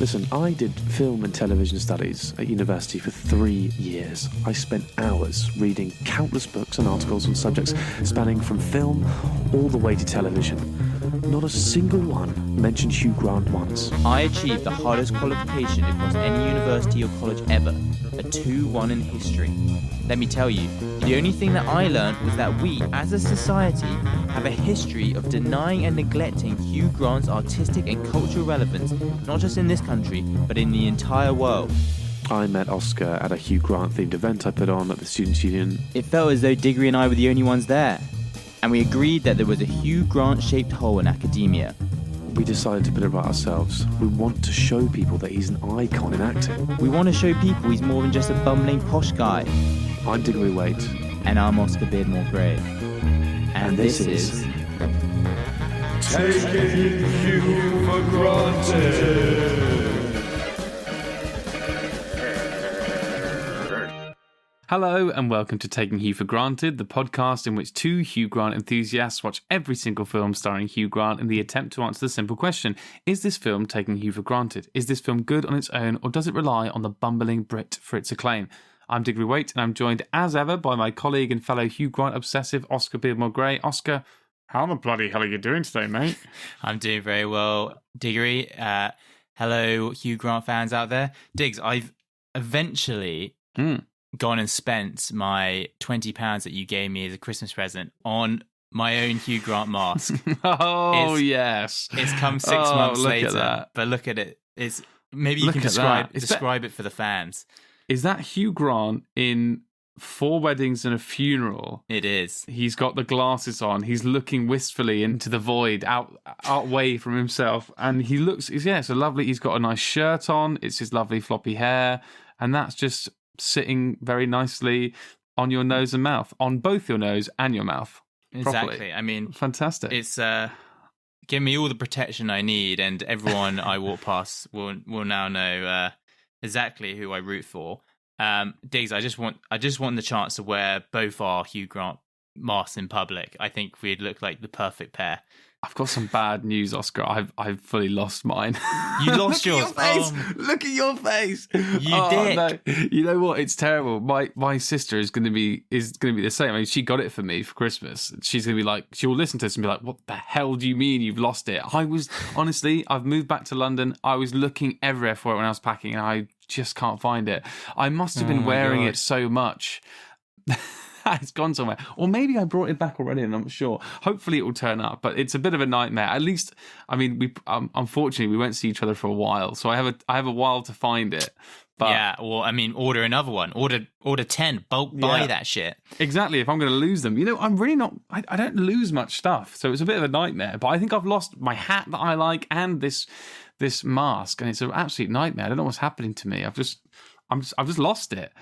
Listen, I did film and television studies at university for 3 years. I spent hours reading countless books and articles on subjects spanning from film all the way to television. Not a single one mentioned Hugh Grant once. I achieved the hardest qualification across any university or college ever, a 2-1 in history. Let me tell you, the only thing that I learned was that we, as a society, have a history of denying and neglecting Hugh Grant's artistic and cultural relevance, not just in this country, but in the entire world. I met Oscar at a Hugh Grant-themed event I put on at the Students' Union. It felt as though Diggory and I were the only ones there, and we agreed that there was a Hugh Grant-shaped hole in academia. We decided to put it right ourselves. We want to show people that he's an icon in acting. We want to show people he's more than just a bumbling posh guy. I'm Diggory Waite. And I'm Oscar Beardmore Gray. And this is... Taking Hugh for Granted. Hello and welcome to Taking Hugh for Granted, the podcast in which two Hugh Grant enthusiasts watch every single film starring Hugh Grant in the attempt to answer the simple question, is this film taking Hugh for granted? Is this film good on its own, or does it rely on the bumbling Brit for its acclaim? I'm Diggory Waite, and I'm joined as ever by my colleague and fellow Hugh Grant obsessive Oscar Beardmore Gray. Oscar, how the bloody hell are you doing today, mate? I'm doing very well, Diggory. Hello, Hugh Grant fans out there. Diggs, I've eventually... gone and spent my £20 that you gave me as a Christmas present on my own Hugh Grant mask. Yes. It's come 6 months look later, at that. But look at it. It's maybe you Look can at describe it for the fans. Is that Hugh Grant in 4 weddings and a funeral? It is. He's got the glasses on. He's looking wistfully into the void, out away from himself. And he looks, it's a lovely, he's got a nice shirt on. It's his lovely floppy hair. And that's just sitting very nicely on your nose and mouth, on both your nose and your mouth. Exactly. Properly. I mean, fantastic. It's give me all the protection I need, and everyone I walk past will now know exactly who I root for. Diggs, I just want the chance to wear both our Hugh Grant masks in public. I think we'd look like the perfect pair. I've got some bad news, Oscar. I've fully lost mine. You lost yours. Look at your face. Look at your face. You dick. No. You know what? It's terrible. My sister is going to be the same. I mean, she got it for me for Christmas. She's going to be like, she will listen to this and be like, "What the hell do you mean you've lost it?" I was honestly, I've moved back to London. I was looking everywhere for it when I was packing, and I just can't find it. I must have been wearing it so much. It's gone somewhere. Or maybe I brought it back already and I'm not sure. Hopefully it will turn up, but it's a bit of a nightmare. At least, I mean, we unfortunately, we won't see each other for a while. So I have a while to find it. But yeah, well, I mean, order another one. Order 10. Bulk buy that shit. Exactly, if I'm going to lose them. You know, I'm really not... I don't lose much stuff, so it's a bit of a nightmare. But I think I've lost my hat that I like and this mask, and it's an absolute nightmare. I don't know what's happening to me. I've just lost it.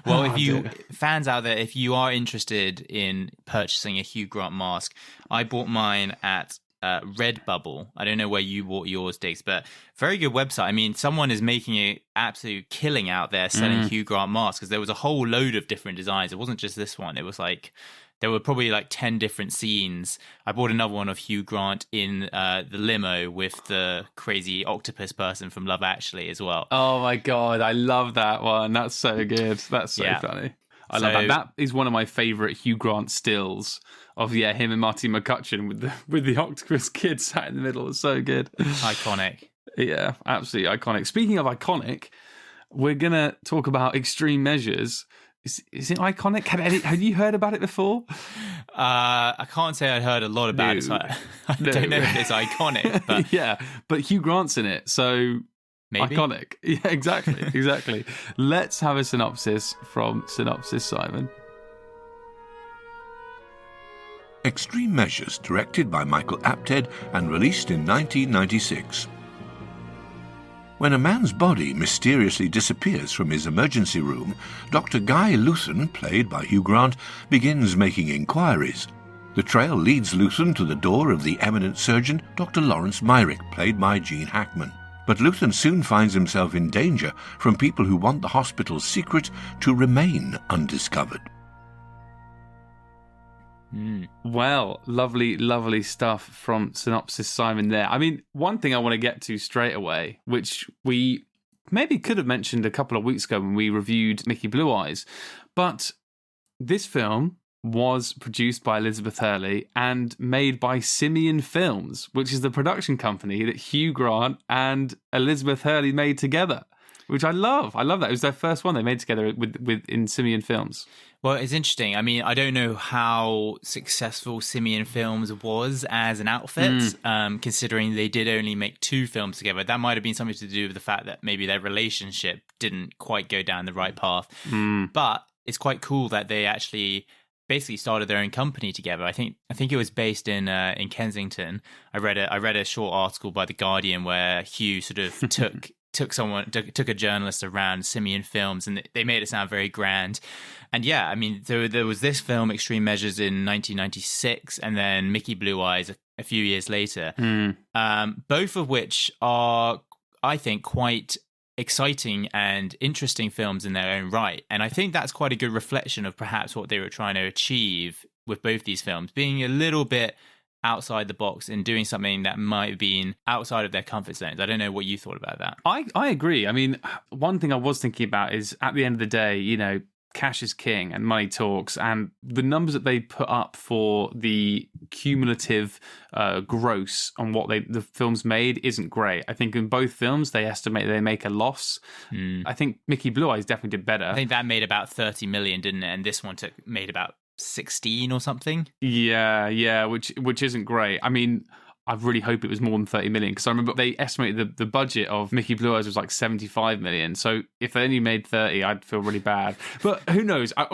Well, if you fans out there, if you are interested in purchasing a Hugh Grant mask, I bought mine at Redbubble. I don't know where you bought yours, Diggs, but very good website. I mean, someone is making an absolute killing out there selling Hugh Grant masks, because there was a whole load of different designs. It wasn't just this one. It was like, there were probably like 10 different scenes. I bought another one of Hugh Grant in the limo with the crazy octopus person from Love Actually as well. Oh my God, I love that one. That's so good. That's so funny. I love that. That is one of my favourite Hugh Grant stills of him and Marty McCutcheon with the octopus kid sat in the middle. It's so good. Iconic. Yeah, absolutely iconic. Speaking of iconic, we're gonna talk about Extreme Measures. Is it iconic? Have you heard about it before? I can't say I'd heard a lot about it, so I don't know if it's iconic. But yeah, but Hugh Grant's in it, so maybe. Iconic. Yeah, exactly. Let's have a synopsis from Synopsis Simon. Extreme Measures, directed by Michael Apted and released in 1996. When a man's body mysteriously disappears from his emergency room, Dr. Guy Luthan, played by Hugh Grant, begins making inquiries. The trail leads Luthan to the door of the eminent surgeon, Dr. Lawrence Myrick, played by Gene Hackman. But Luthan soon finds himself in danger from people who want the hospital's secret to remain undiscovered. Well, lovely stuff from Synopsis Simon there. I mean, one thing I want to get to straight away, which we maybe could have mentioned a couple of weeks ago when we reviewed Mickey Blue Eyes, but this film was produced by Elizabeth Hurley and made by Simeon Films, which is the production company that Hugh Grant and Elizabeth Hurley made together, which I love. I love that. It was their first one they made together in Simeon Films. Well, it's interesting. I mean, I don't know how successful Simeon Films was as an outfit, considering they did only make 2 films together. That might have been something to do with the fact that maybe their relationship didn't quite go down the right path. But it's quite cool that they actually basically started their own company together. I think it was based in Kensington. I read a short article by The Guardian where Hugh sort of took a journalist around Simeon Films, and they made it sound very grand. And yeah, I mean, there was this film, Extreme Measures, in 1996, and then Mickey Blue Eyes a few years later. Both of which are, I think, quite exciting and interesting films in their own right. And I think that's quite a good reflection of perhaps what they were trying to achieve with both these films, being a little bit outside the box and doing something that might have been outside of their comfort zones. I don't know what you thought about that. I agree. I mean, one thing I was thinking about is, at the end of the day, you know, cash is king and money talks, and the numbers that they put up for the cumulative gross on what the films made isn't great. I think in both films they estimate they make a loss. I think Mickey Blue Eyes definitely did better. I think that made about 30 million, didn't it? And this one made about 16 or something. Yeah, which isn't great. I mean, I really hope it was more than 30 million, because I remember they estimated the budget of Mickey Blue Eyes was like 75 million. So if they only made 30, I'd feel really bad. But who knows? I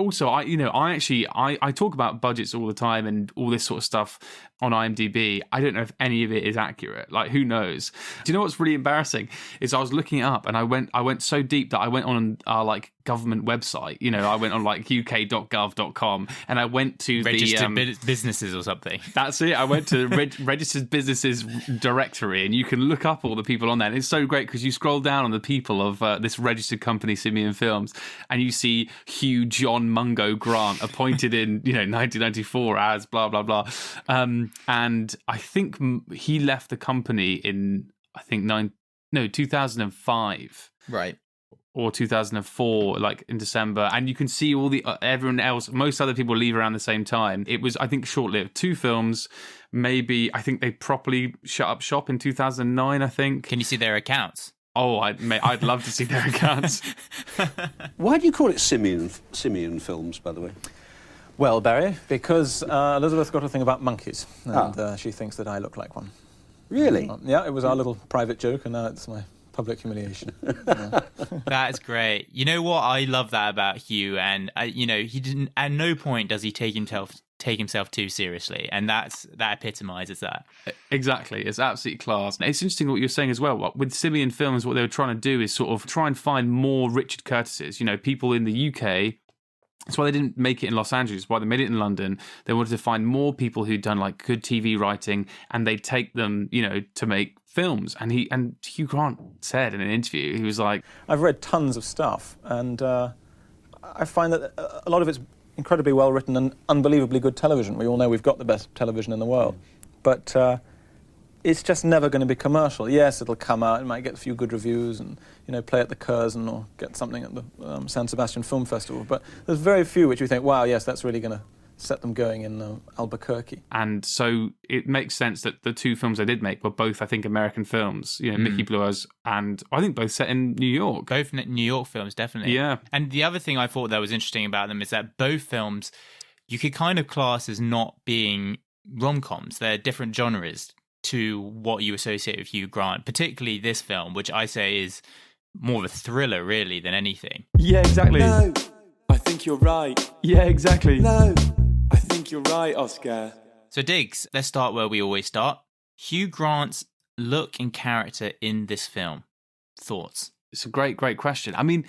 talk about budgets all the time and all this sort of stuff on IMDb. I don't know if any of it is accurate. Like, who knows? Do you know what's really embarrassing? Is I was looking it up and I went so deep that I went on our like government website. You know, I went on like uk.gov.com and I went to registered businesses or something. That's it. I went to the registered businesses directory, and you can look up all the people on there. And it's so great because you scroll down on the people of this registered company, Simeon Films, and you see Hugh John Mungo Grant appointed in 1994 as blah blah blah. And I think he left the company in 2005, right, or 2004, like in December. And you can see all the everyone else, most other people leave around the same time. It was, I think, short-lived. 2 films, maybe. I think they properly shut up shop in 2009. I think. Can you see their accounts? Oh, I'd love to see their accounts. Why do you call it Simeon Films, by the way? Well, Barry, because Elizabeth got a thing about monkeys, and she thinks that I look like one. Really? Yeah, it was our little private joke, and now it's my public humiliation. That's great. You know what? I love that about Hugh, and he didn't. At no point does he take himself too seriously, and that epitomizes that. Exactly, it's absolutely class. It's interesting what you're saying as well. With Simeon Films, what they were trying to do is sort of try and find more Richard Curtises. You know, people in the UK. That's why they didn't make it in Los Angeles, why they made it in London. They wanted to find more people who'd done like good TV writing, and they'd take them, to make films. And Hugh Grant said in an interview, he was like, I've read tons of stuff, and I find that a lot of it's incredibly well written and unbelievably good television. We all know we've got the best television in the world, but it's just never going to be commercial. Yes, it'll come out, it might get a few good reviews and, play at the Curzon or get something at the San Sebastian Film Festival. But there's very few which you think, wow, yes, that's really going to set them going in Albuquerque. And so it makes sense that the 2 films they did make were both, I think, American films. Mickey Blue Eyes, and I think both set in New York. Both New York films, definitely. Yeah. And the other thing I thought that was interesting about them is that both films you could kind of class as not being rom-coms. They're different genres to what you associate with Hugh Grant, particularly this film, which I say is more of a thriller, really, than anything. Yeah, exactly. No, I think you're right. Yeah, exactly. No, I think you're right, Oscar. So, Diggs, let's start where we always start. Hugh Grant's look and character in this film. Thoughts? It's a great question. I mean,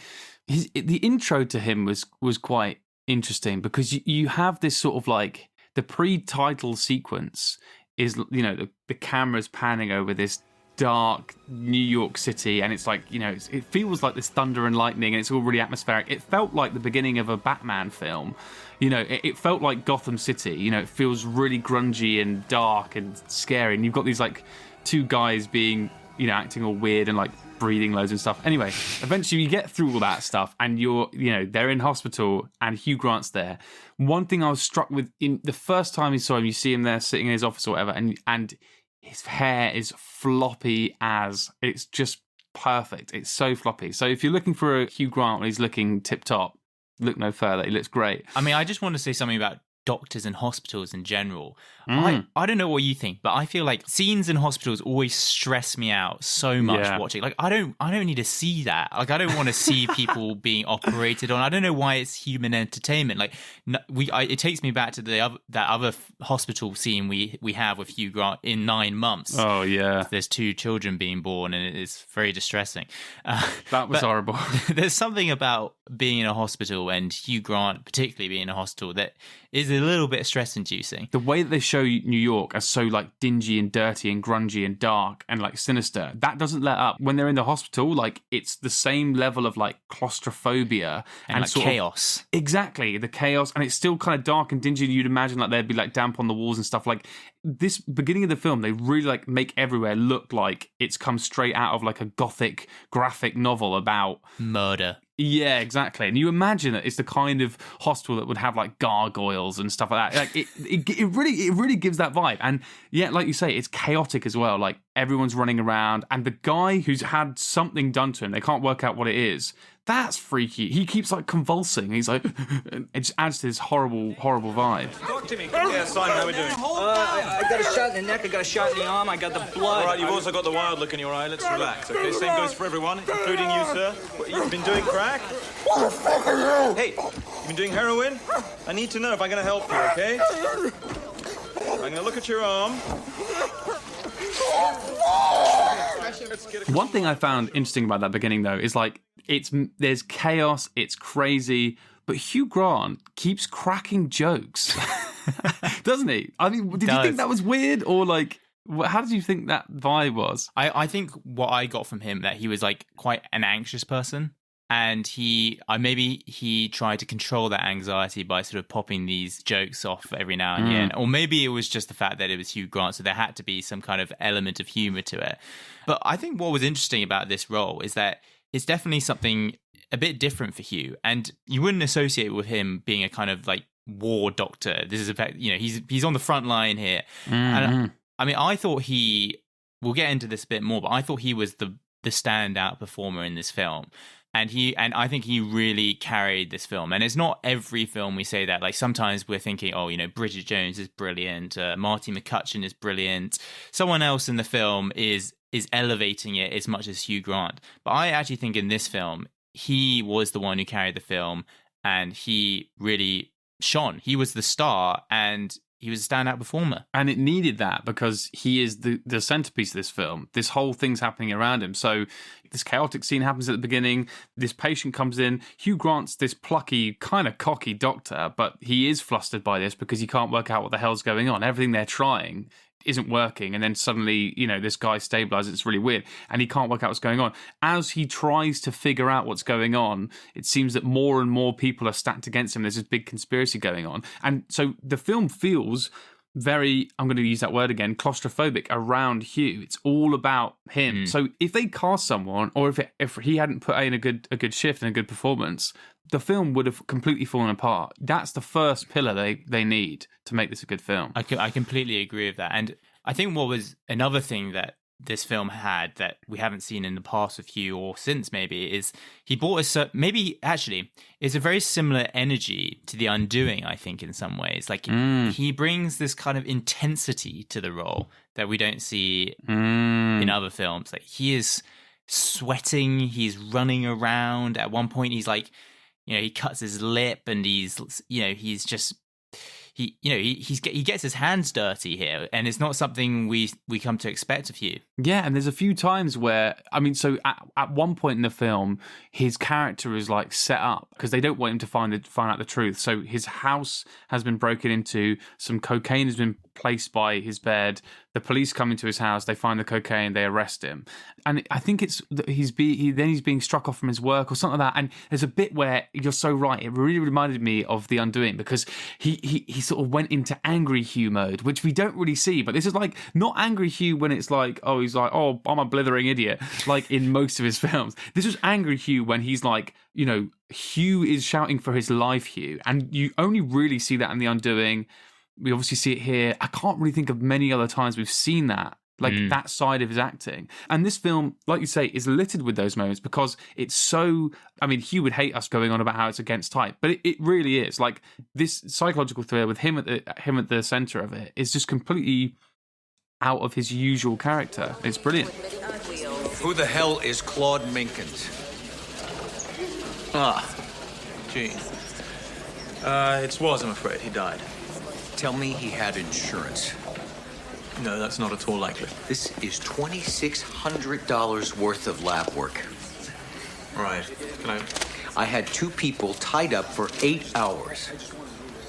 the intro to him was quite interesting because you have this sort of like the pre-title sequence is, the camera's panning over this dark New York City, and it's like, you know, it feels like this thunder and lightning, and it's all really atmospheric. It felt like the beginning of a Batman film. You know, it felt like Gotham City. You know, it feels really grungy and dark and scary, and you've got these like two guys being, you know, acting all weird and like breathing loads and stuff. Anyway, eventually you get through all that stuff, and they're in hospital, and Hugh Grant's there. One thing I was struck with, in the first time you saw him, you see him there sitting in his office or whatever, and his hair is floppy as, it's just perfect. It's so floppy. So if you're looking for a Hugh Grant when he's looking tip top, look no further. He looks great. I mean, I just want to say something about doctors and hospitals in general. I don't know what you think, but I feel like scenes in hospitals always stress me out so much watching. Like I don't need to see that. Like I don't want to see people being operated on. I don't know why it's human entertainment. Like it takes me back to that other hospital scene we have with Hugh Grant in 9 months. Oh yeah, there's 2 children being born, and it is very distressing. That was horrible. There's something about being in a hospital, and Hugh Grant particularly being in a hospital, that is a little bit stress-inducing. The way that they show New York as so like dingy and dirty and grungy and dark and like sinister, that doesn't let up. When they're in the hospital, like it's the same level of like claustrophobia and like chaos. Exactly, the chaos, and it's still kind of dark and dingy. You'd imagine like there'd be like damp on the walls and stuff. Like this beginning of the film, they really like make everywhere look like it's come straight out of like a gothic graphic novel about murder. Yeah, exactly. And you imagine that it's the kind of hospital that would have like gargoyles and stuff like that. Like it really gives that vibe. And yeah, like you say, it's chaotic as well. Like everyone's running around, and the guy who's had something done to him, they can't work out what it is. That's freaky. He keeps like convulsing. He's like, it just adds to this horrible vibe. Talk to me. Yeah, Simon, how we doing? I got a shot in the neck, I got a shot in the arm, I got the blood. All right, you've also got the wild look in your eye. Let's relax, okay? Same goes for everyone, including you, sir. You've been doing crack? What the fuck are you? Hey, you've been doing heroin? I need to know if I'm going to help you, okay? I'm going to look at your arm. One thing I found interesting about that beginning, though, is like there's chaos, it's crazy, but Hugh Grant keeps cracking jokes, doesn't he? I mean, did you think that was weird, or like, how did you think that vibe was? I think what I got from him, that he was like quite an anxious person. And maybe he tried to control that anxiety by sort of popping these jokes off every now and again. Or maybe it was just the fact that it was Hugh Grant, so there had to be some kind of element of humor to it. But I think what was interesting about this role is that it's definitely something a bit different for Hugh. And you wouldn't associate with him being a kind of like war doctor. This is he's on the front line here. And I mean, I thought we'll get into this a bit more, but I thought he was the standout performer in this film. And I think he really carried this film. And it's not every film we say that. Like sometimes we're thinking, oh, Bridget Jones is brilliant, Marty McCutcheon is brilliant. Someone else in the film is elevating it as much as Hugh Grant. But I actually think in this film, he was the one who carried the film, and he really shone. He was the star, and he was a standout performer. And it needed that, because he is the centerpiece of this film. This whole thing's happening around him. So this chaotic scene happens at the beginning. This patient comes in. Hugh Grant's this plucky, kind of cocky doctor, but he is flustered by this because he can't work out what the hell's going on. Everything they're trying isn't working, and then suddenly, this guy stabilizes. It's really weird, and he can't work out what's going on. As he tries to figure out what's going on, it seems that more and more people are stacked against him. There's this big conspiracy going on, and so the film feels very, I'm going to use that word again, claustrophobic around Hugh. It's all about him. So if they cast someone, or if he hadn't put in a good shift and a good performance, the film would have completely fallen apart. That's the first pillar they need to make this a good film. I completely agree with that. And I think what was another thing that this film had that we haven't seen in the past with Hugh, or since maybe, is he brought it's a very similar energy to The Undoing, I think, in some ways. Like he brings this kind of intensity to the role that we don't see in other films. Like he is sweating, he's running around. At one point he's like, he cuts his lip, and he gets his hands dirty here, and it's not something we come to expect of Hugh. Yeah, and there's a few times where, so at one point in the film, his character is like set up because they don't want him to find out the truth. So his house has been broken into, some cocaine has been placed by his bed. The police come into his house, they find the cocaine, they arrest him. And I think it's he's being struck off from his work or something like that. And there's a bit where you're so right. It really reminded me of The Undoing, because he sort of went into angry Hugh mode, which we don't really see. But this is like not angry Hugh when it's like, oh, he's like, oh, I'm a blithering idiot, like in most of his films. This was angry Hugh when he's like, you know, Hugh is shouting for his life, Hugh. And you only really see that in The Undoing. We obviously see it here. I can't really think of many other times we've seen that, like that side of his acting. And this film, like you say, is littered with those moments because it's so... I mean, Hugh would hate us going on about how it's against type, but it really is. Like, this psychological thriller with him at the centre of it is just completely out of his usual character. It's brilliant. Who the hell is Claude Minkins? Gene. It's Was, I'm afraid. He died. Tell me he had insurance. No, that's not at all likely. This is $2,600 worth of lab work. Right. Can I had 2 people tied up for 8 hours.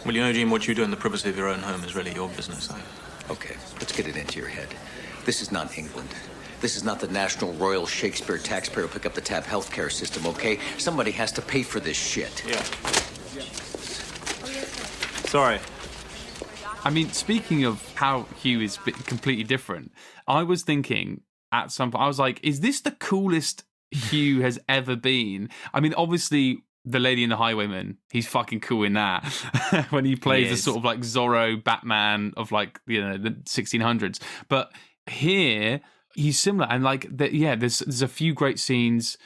Well, you know, Gene, what you do in the privacy of your own home is really your business. Okay, let's get it into your head. This is not England. This is not the National Royal Shakespeare taxpayer who pick up the tab healthcare system, okay? Somebody has to pay for this shit. Yeah. Sorry. I mean, speaking of how Hugh is completely different, I was thinking at some point, I was like, is this the coolest Hugh has ever been? I mean, obviously, The Lady and the Highwayman, he's fucking cool in that. When he plays the sort of like Zorro Batman of like, you know, the 1600s. But here, he's similar. And like, there's a few great scenes.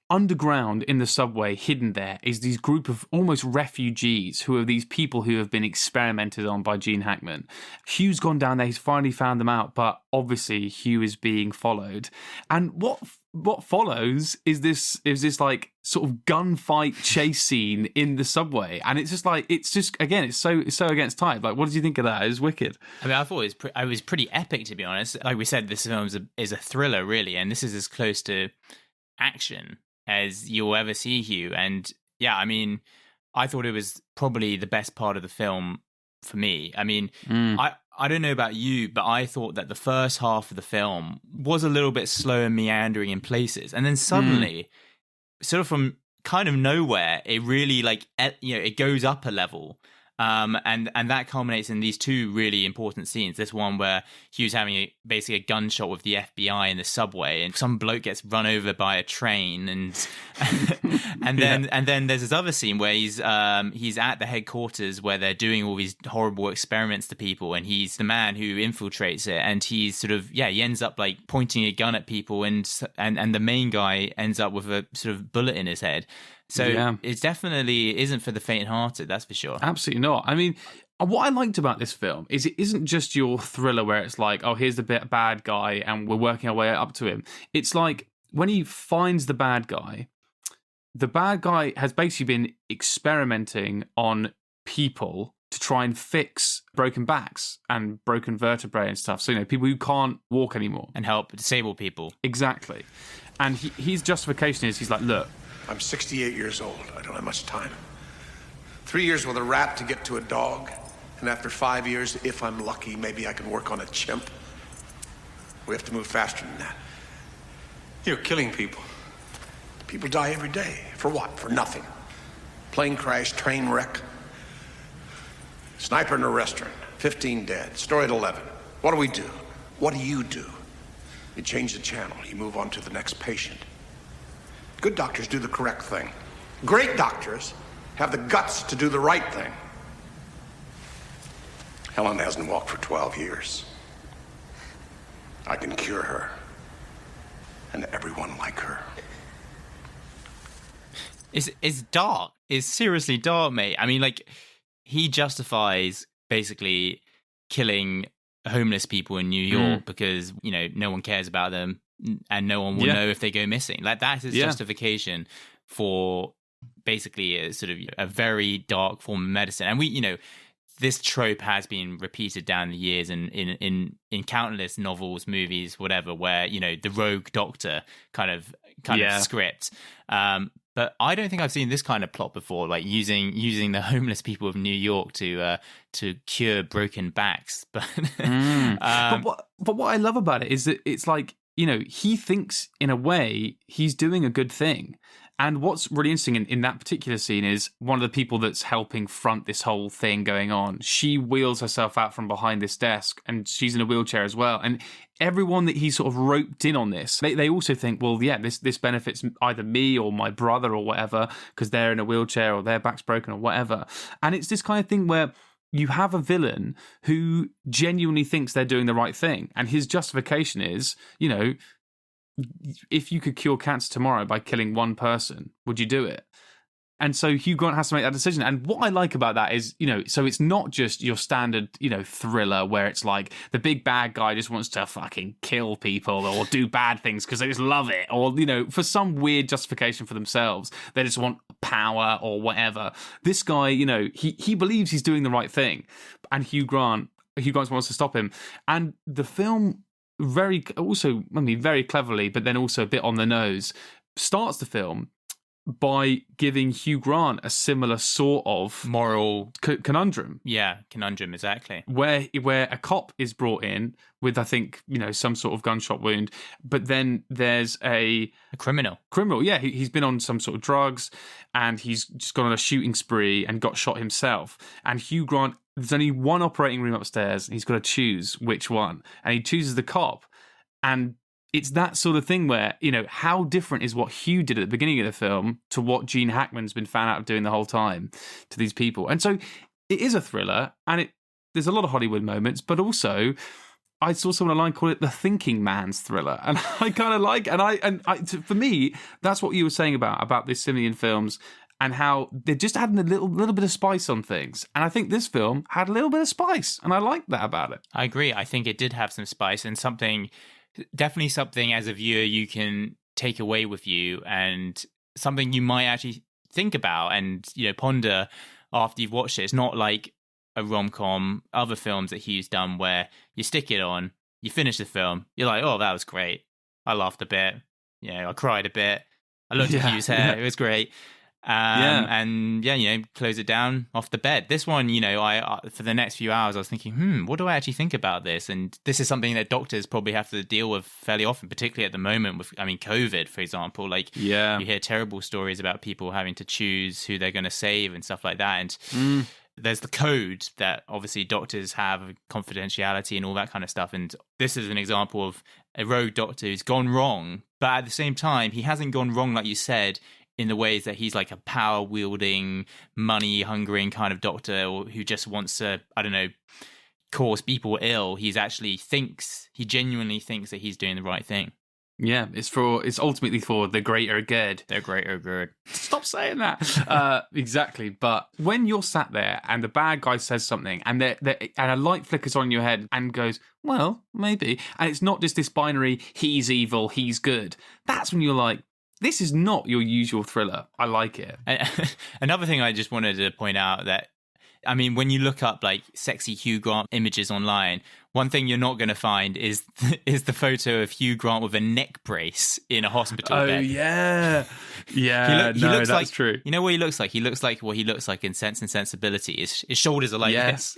Underground in the subway, hidden there, is these group of almost refugees who are these people who have been experimented on by Gene Hackman. Hugh's gone down there, he's finally found them out, but obviously Hugh is being followed. And what follows is this like sort of gunfight chase scene in the subway, and it's just again, it's so against type. Like, what did you think of that? It was wicked. I mean, I thought it was pretty epic, to be honest. Like we said, this film is a thriller, really, and this is as close to action as you'll ever see Hugh. And yeah, I mean, I thought it was probably the best part of the film for me. I mean, I don't know about you, but I thought that the first half of the film was a little bit slow and meandering in places. And then suddenly, sort of from kind of nowhere, it really it goes up a level. And that culminates in these 2 really important scenes. This one where Hugh's having basically a gunshot with the FBI in the subway, and some bloke gets run over by a train, and then there's this other scene where he's at the headquarters where they're doing all these horrible experiments to people, and he's the man who infiltrates it, and he's sort of he ends up like pointing a gun at people, and the main guy ends up with a sort of bullet in his head. So it definitely isn't for the faint-hearted, that's for sure. Absolutely not. I mean, what I liked about this film is it isn't just your thriller where it's like, oh, here's the bad guy and we're working our way up to him. It's like when he finds the bad guy has basically been experimenting on people to try and fix broken backs and broken vertebrae and stuff. So, you know, people who can't walk anymore. And help disabled people. Exactly. And his justification is, he's like, look, I'm 68 years old. I don't have much time. 3 years with a rat to get to a dog. And after 5 years, if I'm lucky, maybe I can work on a chimp. We have to move faster than that. You're killing people. People die every day. For what? For nothing. Plane crash, train wreck. Sniper in a restaurant. 15 dead. Story at 11. What do we do? What do you do? You change the channel. You move on to the next patient. Good doctors do the correct thing. Great doctors have the guts to do the right thing. Helen hasn't walked for 12 years. I can cure her. And everyone like her. It's dark. It's seriously dark, mate. I mean, like, he justifies basically killing homeless people in New York because, you know, no one cares about them. And no one will know if they go missing. Like, that's his justification for basically a sort of a very dark form of medicine. And we, you know, this trope has been repeated down the years in countless novels, movies, whatever, where, you know, the rogue doctor kind of script. But I don't think I've seen this kind of plot before, like using the homeless people of New York to cure broken backs. But but what I love about it is that it's like, he thinks in a way he's doing a good thing. And what's really interesting in that particular scene is one of the people that's helping front this whole thing going on. She wheels herself out from behind this desk, and she's in a wheelchair as well. And everyone that he sort of roped in on this, they also think, well, yeah, this benefits either me or my brother or whatever, because they're in a wheelchair or their back's broken or whatever. And it's this kind of thing where you have a villain who genuinely thinks they're doing the right thing. And his justification is, if you could cure cancer tomorrow by killing one person, would you do it? And so Hugh Grant has to make that decision. And what I like about that is, so it's not just your standard, thriller where it's like the big bad guy just wants to fucking kill people or do bad things because they just love it, or, for some weird justification for themselves. They just want power or whatever. This guy, he believes he's doing the right thing. And Hugh Grant wants to stop him. And the film very cleverly, but then also a bit on the nose, starts the film by giving Hugh Grant a similar sort of moral conundrum. Yeah, conundrum, exactly. Where a cop is brought in with, I think, some sort of gunshot wound, but then there's a criminal. Yeah, he's been on some sort of drugs, and he's just gone on a shooting spree and got shot himself. And Hugh Grant, there's only one operating room upstairs, and he's got to choose which one. And he chooses the cop. And it's that sort of thing where, how different is what Hugh did at the beginning of the film to what Gene Hackman's been found out of doing the whole time to these people. And so it is a thriller, and there's a lot of Hollywood moments, but also I saw someone online call it the thinking man's thriller. And I kind of like, for me, that's what you were saying about these Simeon films, and how they're just adding a little bit of spice on things. And I think this film had a little bit of spice, and I liked that about it. I agree. I think it did have some spice, and definitely something as a viewer you can take away with you, and something you might actually think about and ponder after you've watched it. It's not like a rom-com, other films that Hugh's done, where you stick it on, you finish the film, you're like, oh, that was great, I laughed a bit, I cried a bit, I looked at Hugh's hair, it was great. And close it down off the bed. This one, I for the next few hours I was thinking, what do I actually think about this? And this is something that doctors probably have to deal with fairly often, particularly at the moment with, COVID, for example. You hear terrible stories about people having to choose who they're going to save and stuff like that. And there's the code that obviously doctors have, confidentiality and all that kind of stuff. And this is an example of a rogue doctor who's gone wrong, but at the same time, he hasn't gone wrong, like you said, in the ways that he's like a power-wielding, money-hungering kind of doctor, or who just wants to, cause people ill. He genuinely thinks that he's doing the right thing. Yeah, it's ultimately for the greater good. The greater good. Stop saying that. Exactly. But when you're sat there and the bad guy says something, and and a light flickers on your head and goes, well, maybe, and it's not just this binary, he's evil, he's good. That's when you're like, this is not your usual thriller. I like it. Another thing I just wanted to point out that, when you look up like sexy Hugh Grant images online, one thing you're not going to find is the photo of Hugh Grant with a neck brace in a hospital bed. Oh, yeah. Yeah, that's true. You know what he looks like? He looks like what he looks like in Sense and Sensibility. His shoulders are like this.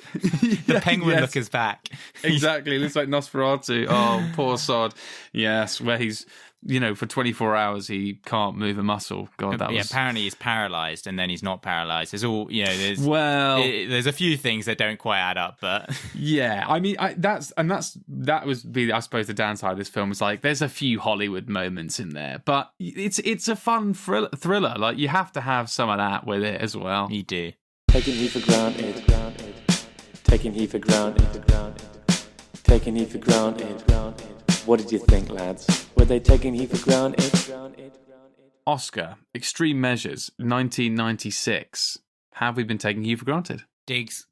The penguin look his back. Exactly. He looks like Nosferatu. Oh, poor sod. Yes, where he's... for 24 hours he can't move a muscle. God, that was... apparently he's paralyzed, and then he's not paralyzed. There's all, there's a few things that don't quite add up, but... Yeah, that was I suppose the downside of this film is like there's a few Hollywood moments in there, but it's a fun thriller. Like you have to have some of that with it as well. You do. Taking Hugh for granted. Taking Hugh for granted. Taking Hugh for granted. What did you think, lads? Were they taking Hugh for granted? Oscar, Extreme Measures, 1996. Have we been taking Hugh for granted? Diggs,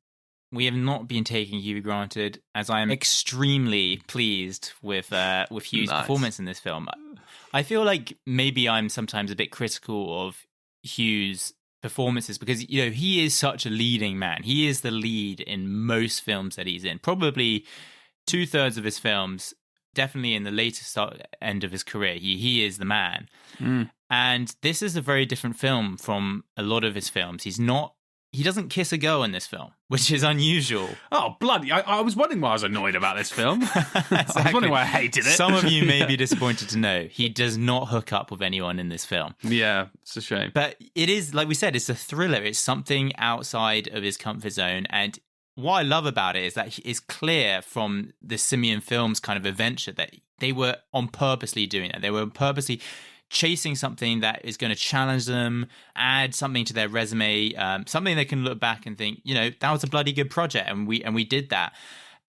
we have not been taking Hugh for granted, as I am extremely pleased with Hugh's performance in this film. I feel like maybe I'm sometimes a bit critical of Hugh's performances because, he is such a leading man. He is the lead in most films that he's in. Probably 2/3 of his films, definitely in the later end of his career, he is the man. And this is a very different film from a lot of his films. He doesn't kiss a girl in this film, which is unusual. Oh, bloody. I was wondering why I was annoyed about this film. I was wondering why I hated it. Some of you may be disappointed to know he does not hook up with anyone in this film. Yeah, it's a shame. But it is, like we said, it's a thriller. It's something outside of his comfort zone. And what I love about it is that it's clear from the Simian Films kind of adventure that they were on purposely doing that. They were purposely chasing something that is going to challenge them, add something to their resume, something they can look back and think, that was a bloody good project, and we did that.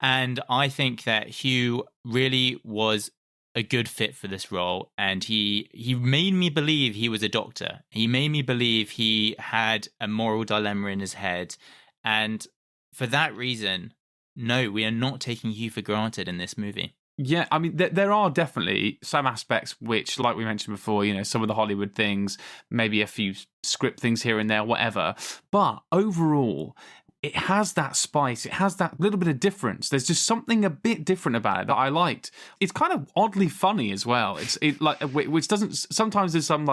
And I think that Hugh really was a good fit for this role, and he made me believe he was a doctor. He made me believe he had a moral dilemma in his head, and for that reason, no, we are not taking Hugh for granted in this movie. Yeah, I mean, there are definitely some aspects which, like we mentioned before, some of the Hollywood things, maybe a few script things here and there, whatever. But overall, it has that spice. It has that little bit of difference. There's just something a bit different about it that I liked. It's kind of oddly funny as well. Which doesn't. Sometimes there's some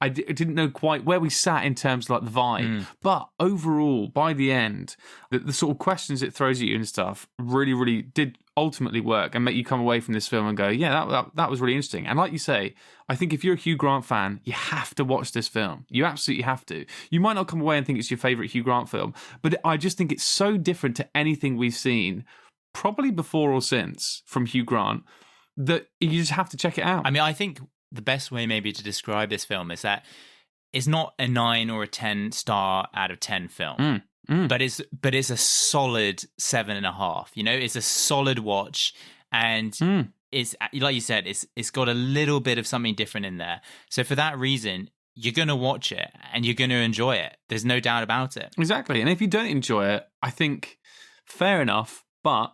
I didn't know quite where we sat in terms of the vibe. But overall, by the end, the sort of questions it throws at you and stuff really, really did ultimately work and make you come away from this film and go, yeah, that was really interesting. And like you say, I think if you're a Hugh Grant fan, you have to watch this film. You absolutely have to. You might not come away and think it's your favourite Hugh Grant film, but I just think it's so different to anything we've seen, probably before or since, from Hugh Grant, that you just have to check it out. I mean, I think the best way maybe to describe this film is that it's not a 9 or a 10 star out of 10 film. But it's a solid 7.5. It's a solid watch, and it's, like you said, it's got a little bit of something different in there. So for that reason, you're going to watch it and you're going to enjoy it. There's no doubt about it. Exactly. And if you don't enjoy it, I think fair enough. But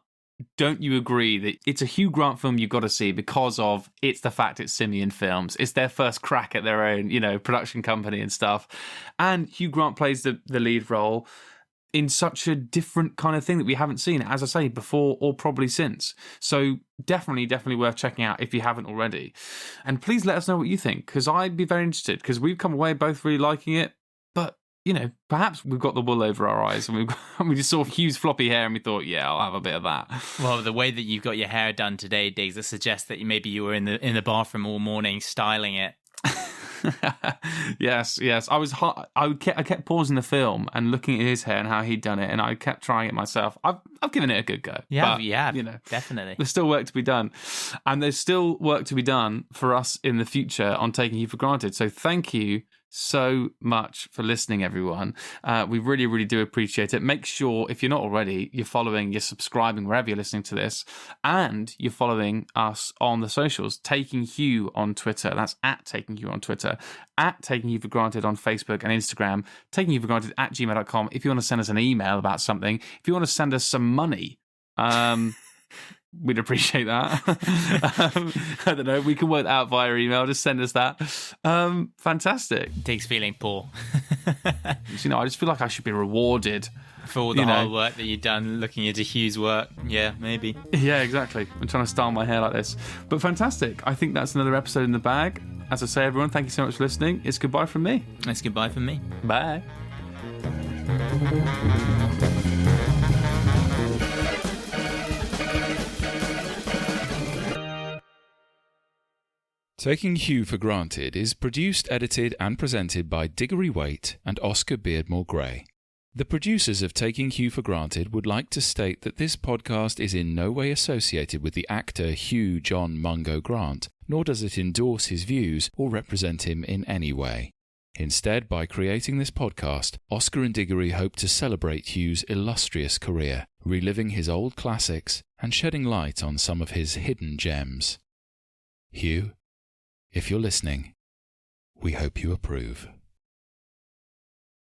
don't you agree that it's a Hugh Grant film you've got to see because of it's the fact it's Simian Films. It's their first crack at their own, production company and stuff. And Hugh Grant plays the lead role in such a different kind of thing that we haven't seen, as I say, before or probably since. So definitely worth checking out if you haven't already. And please let us know what you think, because I'd be very interested, because we've come away both really liking it, but, perhaps we've got the wool over our eyes and we just saw Hugh's floppy hair and we thought, yeah, I'll have a bit of that. Well, the way that you've got your hair done today, Diggs, it suggests that maybe you were in the bathroom all morning styling it. Yes. I kept pausing the film and looking at his hair and how he'd done it, and I kept trying it myself. I've given it a good go. Yeah, but, definitely. There's still work to be done, and there's still work to be done for us in the future on Taking Hugh for Granted. So thank you so much for listening, everyone. We really, really do appreciate it. Make sure, if you're not already, you're following, you're subscribing wherever you're listening to this, and you're following us on the socials. Taking Hugh on Twitter. That's at Taking Hugh on Twitter. At Taking Hugh for Granted on Facebook and Instagram. Taking Hugh for Granted at gmail.com. If you want to send us an email about something, if you want to send us some money, we'd appreciate that. I don't know. We can work that out via email. Just send us that. Fantastic. Diggs feeling poor. I just feel like I should be rewarded for all the hard work that you've done looking into Hugh's work. Yeah, maybe. Yeah, exactly. I'm trying to style my hair like this. But fantastic. I think that's another episode in the bag. As I say, everyone, thank you so much for listening. It's goodbye from me. It's goodbye from me. Bye. Taking Hugh for Granted is produced, edited and presented by Diggory Waite and Oscar Beardmore Gray. The producers of Taking Hugh for Granted would like to state that this podcast is in no way associated with the actor Hugh John Mungo Grant, nor does it endorse his views or represent him in any way. Instead, by creating this podcast, Oscar and Diggory hope to celebrate Hugh's illustrious career, reliving his old classics and shedding light on some of his hidden gems. Hugh, if you're listening, we hope you approve.